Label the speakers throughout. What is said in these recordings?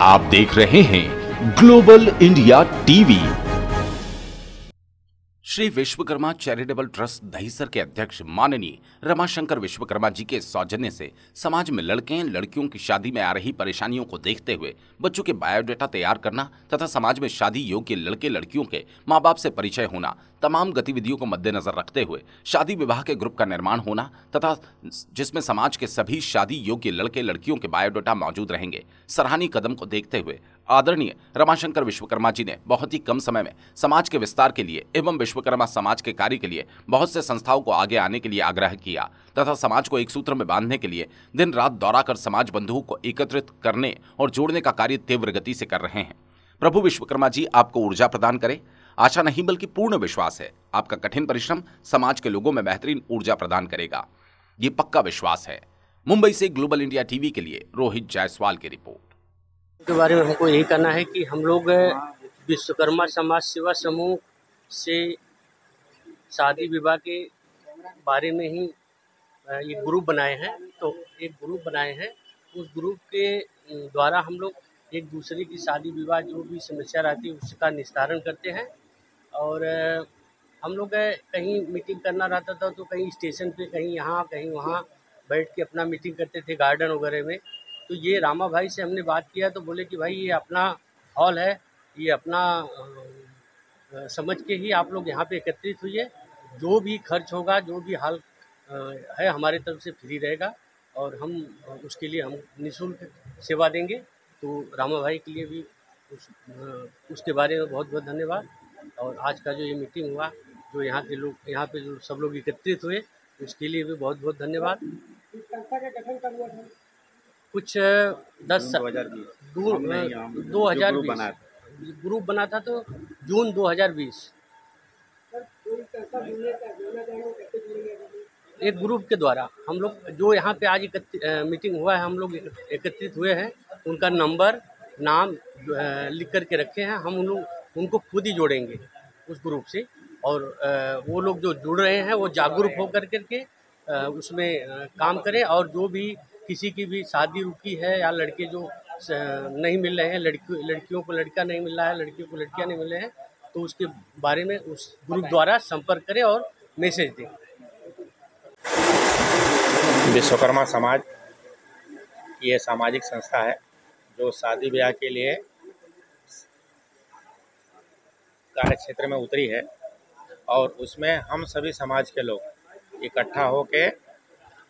Speaker 1: आप देख रहे हैं global India TV. Shri Vishwakarma charitable trust Dahisar के अध्यक्ष माननीय रमाशंकर विश्वकर्मा जी के सौजन्य से समाज में लड़के लड़कियों की शादी में आ रही परेशानियों को देखते हुए बच्चों के बायोडाटा तैयार करना तथा समाज में शादी योग्य लड़के लड़कियों के मां बाप से परिचय होना, तमाम गतिविधियों को मद्देनजर रखते हुए शादी विवाह के ग्रुप का निर्माण होना तथा जिसमें समाज के सभी शादी योग्य लड़के लड़कियों के बायोडाटा मौजूद रहेंगे। सराहनीय कदम को देखते हुए आदरणीय रमाशंकर विश्वकर्मा जी ने बहुत ही कम समय में समाज के विस्तार के लिए एवं विश्वकर्मा समाज के कार्य के लिए बहुत से संस्थाओं को आगे आने के लिए आग्रह किया तथा समाज को एक सूत्र में बांधने के लिए दिन रात दौरा कर समाज बंधुओं को एकत्रित करने और जोड़ने का कार्य तीव्र गति से कर रहे हैं। प्रभु विश्वकर्मा जी आपको ऊर्जा प्रदान करे। आशा नहीं बल्कि पूर्ण विश्वास है आपका कठिन परिश्रम समाज के लोगों में बेहतरीन ऊर्जा प्रदान करेगा, ये पक्का विश्वास है। मुंबई से ग्लोबल इंडिया टीवी के लिए रोहित जायसवाल की रिपोर्ट।
Speaker 2: के बारे में हमको यही करना है कि हम लोग विश्वकर्मा समाज सेवा समूह से शादी विवाह के बारे में ही एक ग्रुप बनाए हैं। तो एक ग्रुप बनाए हैं, उस ग्रुप के द्वारा हम लोग एक दूसरे की शादी विवाह जो भी समस्या रहती है उसका निस्तारण करते हैं। और हम लोग कहीं मीटिंग करना रहता था तो कहीं स्टेशन पे, कहीं यहाँ कहीं वहाँ बैठ के अपना मीटिंग करते थे गार्डन वगैरह में। तो ये रामा भाई से हमने बात किया तो बोले कि भाई ये अपना हॉल है, ये अपना समझ के ही आप लोग यहाँ पे एकत्रित हुई है। जो भी खर्च होगा, जो भी हाल है हमारे तरफ से फ्री रहेगा और हम उसके लिए हम निःशुल्क सेवा देंगे। तो रामा भाई के लिए भी उसके बारे में बहुत बहुत धन्यवाद। और आज का जो ये मीटिंग हुआ, जो यहाँ के लोग, यहाँ पे जो सब लोग एकत्रित हुए, उसके लिए भी बहुत बहुत धन्यवाद। संस्था का गठन कब हुआ था? कुछ 2020 ग्रुप बना था तो जून 2020 एक ग्रुप के द्वारा हम लोग जो यहाँ पे आज मीटिंग हुआ है, हम लोग एकत्रित हुए हैं। उनका नंबर नाम लिख करके रखे हैं। हम उनको खुद ही जोड़ेंगे उस ग्रुप से। और वो लोग जो जुड़ रहे हैं वो जागरूक होकर के उसमें काम करें। और जो भी किसी की भी शादी रुकी है या लड़के जो नहीं मिल रहे हैं, लड़कियों को लड़का नहीं मिल रहा है, लड़कियों को लड़कियां नहीं मिल रहे हैं, तो उसके बारे में उस ग्रुप द्वारा संपर्क करें और मैसेज दें।
Speaker 3: विश्वकर्मा समाज ये सामाजिक संस्था है जो शादी ब्याह के लिए कार्य क्षेत्र में उतरी है और उसमें हम सभी समाज के लोग इकट्ठा होके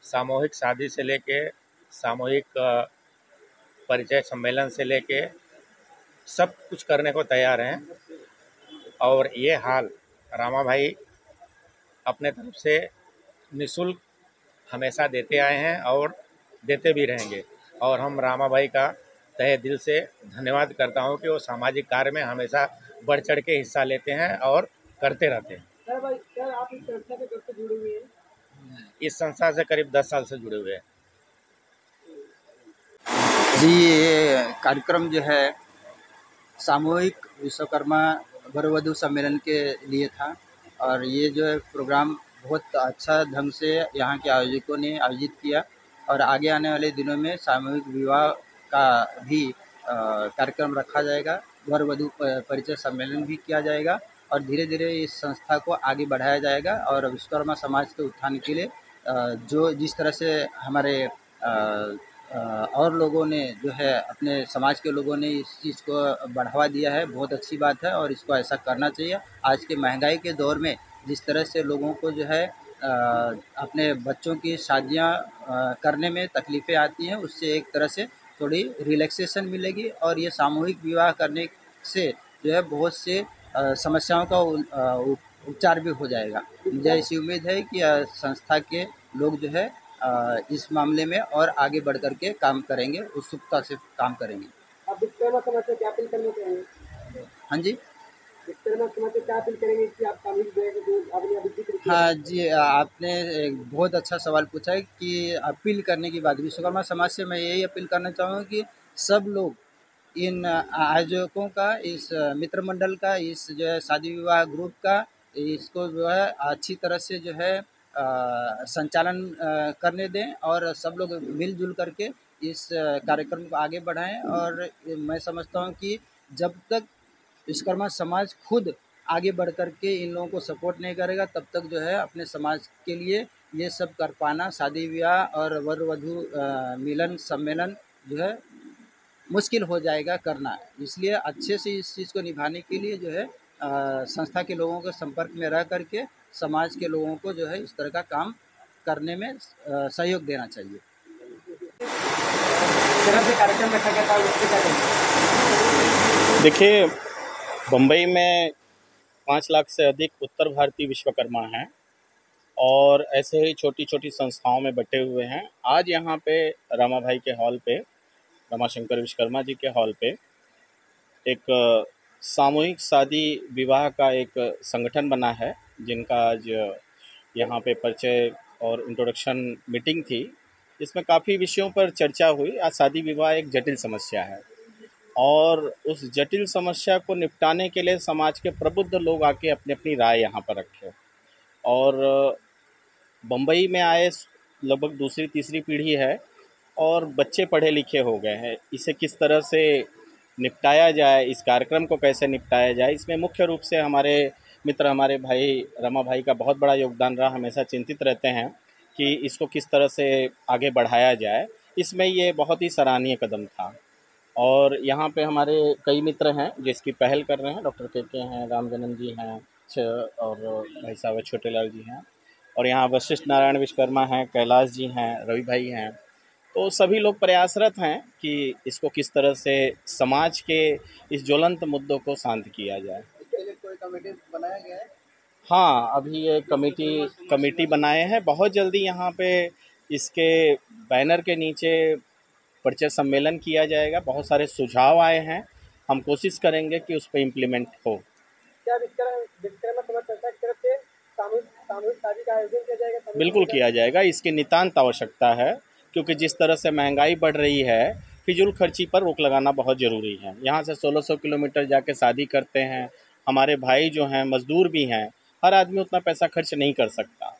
Speaker 3: सामूहिक शादी से लेके सामूहिक परिचय सम्मेलन से लेके सब कुछ करने को तैयार हैं। और ये हाल रामा भाई अपने तरफ से निःशुल्क हमेशा देते आए हैं और देते भी रहेंगे। और हम रामा भाई का तहे दिल से धन्यवाद करता हूं कि वो सामाजिक कार्य में हमेशा बढ़ चढ़ के हिस्सा लेते हैं और करते रहते हैं। सर, आप इस संस्था से कब से जुड़े हुए हैं? इस संस्था से करीब 10 साल से जुड़े हुए हैं।
Speaker 4: जी, ये कार्यक्रम जो है सामूहिक विश्वकर्मा वर वधु सम्मेलन के लिए था और ये जो है प्रोग्राम बहुत अच्छा ढंग से यहाँ के आयोजकों ने आयोजित किया। और आगे आने वाले दिनों में सामूहिक विवाह का भी कार्यक्रम रखा जाएगा, वर वधु परिचय सम्मेलन भी किया जाएगा और धीरे धीरे इस संस्था को आगे बढ़ाया जाएगा। और विश्वकर्मा समाज के उत्थान के लिए जो जिस तरह से हमारे और लोगों ने जो है अपने समाज के लोगों ने इस चीज़ को बढ़ावा दिया है, बहुत अच्छी बात है और इसको ऐसा करना चाहिए। आज के महंगाई के दौर में जिस तरह से लोगों को जो है अपने बच्चों की शादियां करने में तकलीफ़ें आती हैं, उससे एक तरह से थोड़ी रिलैक्सेशन मिलेगी और ये सामूहिक विवाह करने से जो है बहुत से समस्याओं का उपचार भी हो जाएगा। मुझे ऐसी उम्मीद है कि संस्था के लोग जो है इस मामले में और आगे बढ़ कर के काम करेंगे, उत्सुकता से काम करेंगे।
Speaker 5: आप विश्वकर्मा समाज से क्या अपील करना चाहेंगे?
Speaker 4: हाँ जी,
Speaker 5: विश्वकर्मा समाज से क्या अपील करेंगे कि आप सामूहिक विवाह के जो आपने अभी जिक्र किया?
Speaker 4: हाँ जी, आपने एक बहुत अच्छा सवाल पूछा है कि अपील करने की बात। विश्वकर्मा समाज से मैं यही अपील करना चाहूँगा कि सब लोग इन आयोजकों का, इस मित्र मंडल का, इस जो है शादी विवाह ग्रुप का, इसको जो है अच्छी तरह से जो है संचालन करने दें और सब लोग मिलजुल करके इस कार्यक्रम को आगे बढ़ाएं। और मैं समझता हूं कि जब तक विश्वकर्मा समाज खुद आगे बढ़ कर के इन लोगों को सपोर्ट नहीं करेगा, तब तक जो है अपने समाज के लिए ये सब कर पाना, शादी ब्याह और वर वधु मिलन सम्मेलन जो है मुश्किल हो जाएगा करना। इसलिए अच्छे से इस चीज़ को निभाने के लिए जो है संस्था के लोगों के संपर्क में रह करके समाज के लोगों को जो है इस तरह का काम करने में सहयोग देना चाहिए।
Speaker 5: जहाँ से कार्यक्रम रखा गया था उसके क्या कहेंगे?
Speaker 6: देखिए, बम्बई में 5 लाख से अधिक उत्तर भारतीय विश्वकर्मा हैं और ऐसे ही छोटी-छोटी संस्थाओं में बँटे हुए हैं। आज यहाँ पे रमाभाई के हॉल पे, रमाशंकर विश्वकर्मा जी के हॉल पे एक सामूहिक शादी विवाह का एक संगठन बना है, जिनका आज यहाँ पे परिचय और इंट्रोडक्शन मीटिंग थी। इसमें काफ़ी विषयों पर चर्चा हुई। आज शादी विवाह एक जटिल समस्या है और उस जटिल समस्या को निपटाने के लिए समाज के प्रबुद्ध लोग आके अपनी-अपनी राय यहाँ पर रखे। और बम्बई में आए लगभग दूसरी तीसरी पीढ़ी है और बच्चे पढ़े लिखे हो गए हैं। इसे किस तरह से निपटाया जाए, इस कार्यक्रम को कैसे निपटाया जाए, इसमें मुख्य रूप से हमारे मित्र, हमारे भाई रमा भाई का बहुत बड़ा योगदान रहा। हमेशा चिंतित रहते हैं कि इसको किस तरह से आगे बढ़ाया जाए। इसमें ये बहुत ही सराहनीय कदम था और यहाँ पे हमारे कई मित्र हैं जो इसकी पहल कर रहे हैं। डॉक्टर के हैं, रामजनन जी हैं और भाई साहब छोटेलाल जी हैं और यहाँ वशिष्ठ नारायण विश्वकर्मा हैं, कैलाश जी हैं, रवि भाई हैं। तो सभी लोग प्रयासरत हैं कि इसको किस तरह से समाज के इस ज्वलंत मुद्दों को शांत किया जाए।
Speaker 4: इसके लिए कोई कमेटी बनाया गया है?
Speaker 6: हाँ, अभी ये कमेटी बनाए हैं। बहुत जल्दी यहाँ पे इसके बैनर के नीचे परिचय सम्मेलन किया जाएगा। बहुत सारे सुझाव आए हैं, हम कोशिश करेंगे कि उस पर इम्प्लीमेंट हो।
Speaker 5: क्या विश्वकर्मा समाज संस्था की तरफ से सामूहिक शादी का आयोजन किया जाएगा?
Speaker 6: बिल्कुल किया जाएगा, इसकी नितांत आवश्यकता है क्योंकि जिस तरह से महंगाई बढ़ रही है, फिजूल खर्ची पर रोक लगाना बहुत ज़रूरी है। यहाँ से 1600 किलोमीटर जाके शादी करते हैं, हमारे भाई जो हैं मज़दूर भी हैं, हर आदमी उतना पैसा खर्च नहीं कर सकता।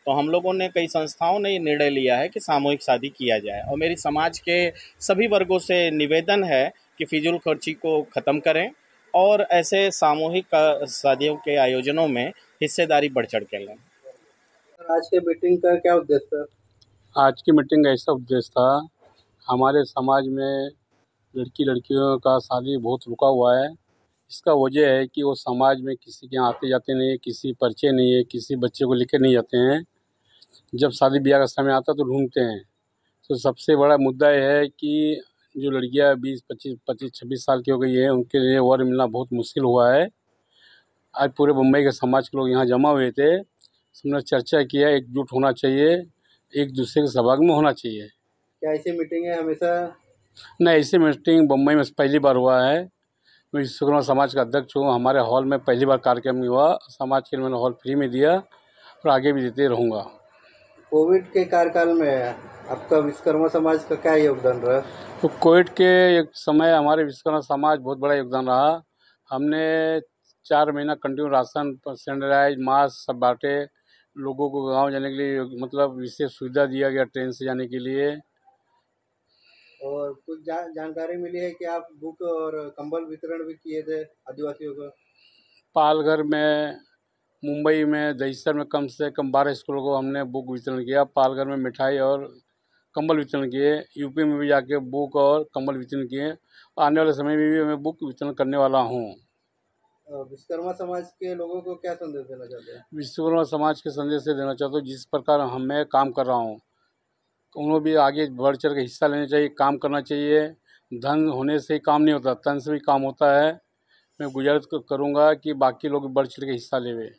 Speaker 6: तो हम लोगों ने, कई संस्थाओं ने ये निर्णय लिया है कि सामूहिक शादी किया जाए और मेरी समाज के सभी वर्गों से निवेदन है कि फिजूल खर्ची को ख़त्म करें और ऐसे सामूहिक शादियों के आयोजनों में हिस्सेदारी बढ़ चढ़ के लें।
Speaker 4: आज के मीटिंग का क्या उद्देश्य था?
Speaker 7: आज की मीटिंग का ऐसा उद्देश्य था, हमारे समाज में लड़कियों का शादी बहुत रुका हुआ है। इसका वजह है कि वो समाज में किसी के यहाँ आते जाते नहीं है, किसी परिचय नहीं है, किसी बच्चे को लेकर नहीं जाते हैं। जब शादी ब्याह का समय आता तो ढूंढते हैं। तो सबसे बड़ा मुद्दा यह है कि जो लड़कियां 20-25-26 साल की हो गई है, उनके लिए वर मिलना बहुत मुश्किल हुआ है। आज पूरे मुंबई के समाज के लोग यहाँ जमा हुए थे, सबने चर्चा किया, एकजुट होना चाहिए, एक दूसरे के सहभाग में होना चाहिए।
Speaker 4: क्या ऐसी मीटिंगें हमेशा?
Speaker 7: नहीं, ऐसी मीटिंग मुंबई में पहली बार हुआ है। मैं विश्वकर्मा समाज का अध्यक्ष हूँ। हमारे हॉल में पहली बार कार्यक्रम हुआ। समाज के लिए मैंने हॉल फ्री में दिया और आगे भी देते रहूँगा।
Speaker 4: कोविड के कार्यकाल में आपका विश्वकर्मा समाज का क्या योगदान रहा?
Speaker 7: तो कोविड के एक समय हमारे विश्वकर्मा समाज बहुत बड़ा योगदान रहा। हमने 4 महीना कंटिन्यू राशन, सैनिटाइज, मास्क सब बांटे। लोगों को गांव जाने के लिए मतलब विशेष सुविधा दिया गया ट्रेन से जाने के लिए।
Speaker 4: और कुछ जानकारी मिली है कि आप बुक और कंबल वितरण भी किए थे आदिवासियों को?
Speaker 7: पालघर में, मुंबई में, दहिसर में कम से कम 12 स्कूलों को हमने बुक वितरण किया। पालघर में मिठाई और कंबल वितरण किए। यूपी में भी जाके बुक और कंबल वितरण किए। आने वाले समय में भी मैं बुक वितरण करने वाला हूँ।
Speaker 4: विश्वकर्मा समाज के लोगों को क्या संदेश देना चाहते हैं?
Speaker 7: विश्वकर्मा समाज के संदेश से देना चाहता हूँ, जिस प्रकार मैं काम कर रहा हूँ, उन्होंने भी आगे बढ़ चढ़ के हिस्सा लेना चाहिए, काम करना चाहिए। धन होने से ही काम नहीं होता, तन से भी काम होता है। मैं गुजारिश करूँगा कि बाकी लोग बढ़ चढ़ के हिस्सा लेवे।